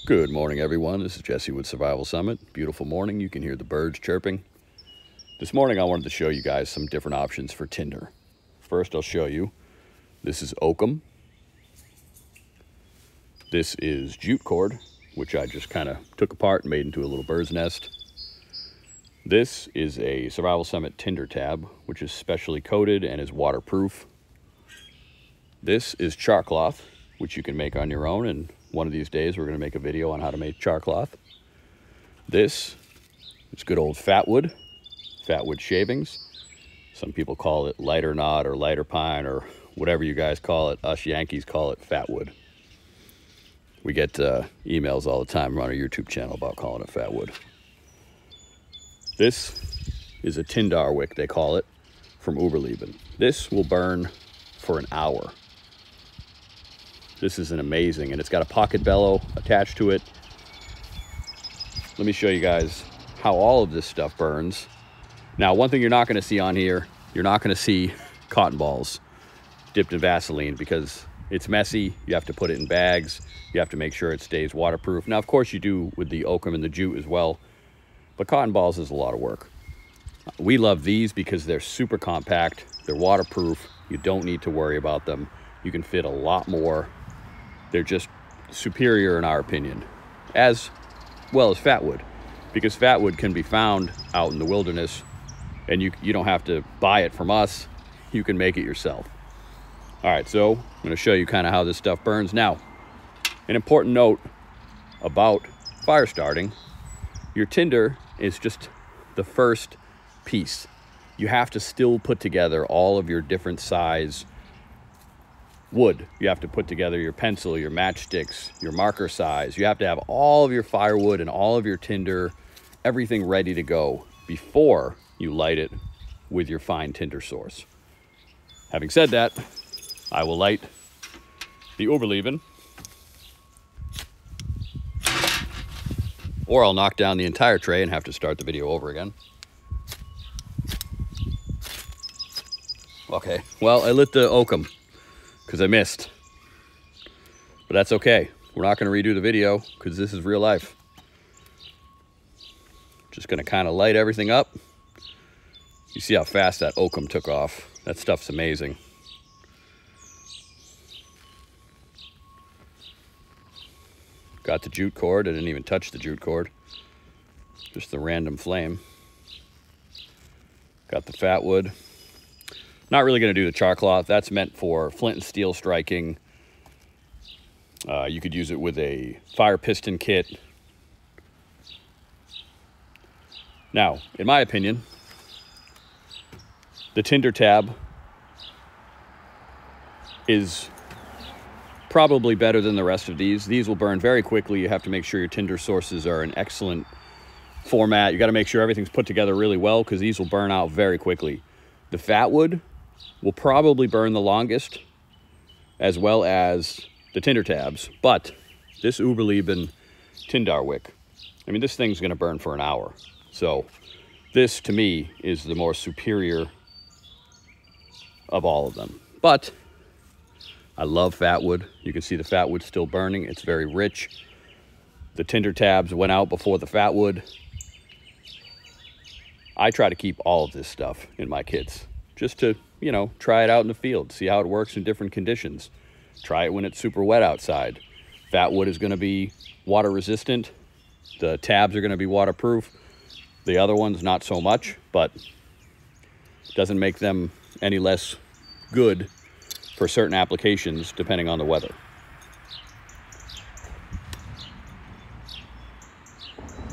Good morning, everyone. This is Jesse with Survival Summit. Beautiful morning. You can hear the birds chirping. This morning, I wanted to show you guys some different options for tinder. First, I'll show you. This is oakum. This is jute cord, which I just kind of took apart and made into a little bird's nest. This is a Survival Summit tinder tab, which is specially coated and is waterproof. This is char cloth, which you can make on your own, and one of these days we're going to make a video on how to make char cloth. This is good old fatwood shavings. Some people call it lighter knot or lighter pine or whatever you guys call it. Us Yankees call it fatwood. We get emails all the time on our YouTube channel about calling it fatwood. This is a Tinder wick, they call it, from Überleben. This will burn for an hour. This is an amazing, and it's got a pocket bellow attached to it. Let me show you guys how all of this stuff burns. Now, one thing you're not going to see on here, you're not going to see cotton balls dipped in Vaseline because it's messy. You have to put it in bags. You have to make sure it stays waterproof. Now, of course, you do with the oakum and the jute as well, but cotton balls is a lot of work. We love these because they're super compact. They're waterproof. You don't need to worry about them. You can fit a lot more. They're just superior in our opinion, as well as fatwood, because fatwood can be found out in the wilderness and you don't have to buy it from us. You can make it yourself. All right, so I'm going to show you kind of how this stuff burns. Now, an important note about fire starting, your tinder is just the first piece. You have to still put together all of your different size wood. You have to put together your pencil, your matchsticks, your marker size. You have to have all of your firewood and all of your tinder, everything ready to go before you light it with your fine tinder source. Having said that, I will light the Überleben, or I'll knock down the entire tray and have to start the video over again. Okay, well, I lit the oakum because I missed, but that's okay. We're not going to redo the video because this is real life. Just going to kind of light everything up. You see how fast that oakum took off. That stuff's amazing. Got the jute cord. I didn't even touch the jute cord. Just the random flame. Got the fatwood. Not really going to do the char cloth. That's meant for flint and steel striking. You could use it with a fire piston kit. Now, in my opinion, the tinder tab is probably better than the rest of these. These will burn very quickly. You have to make sure your tinder sources are in excellent format. You got to make sure everything's put together really well because these will burn out very quickly. The fatwood will probably burn the longest, as well as the tinder tabs. But this Überleben tinder wick, I mean, this thing's going to burn for an hour. So this, to me, is the more superior of all of them. But I love fatwood. You can see the fatwood still burning. It's very rich. The tinder tabs went out before the fatwood. I try to keep all of this stuff in my kits just to, you know, try it out in the field, see how it works in different conditions. Try it when it's super wet outside. Fatwood is going to be water resistant. The tabs are going to be waterproof. The other ones, not so much, but doesn't make them any less good for certain applications depending on the weather.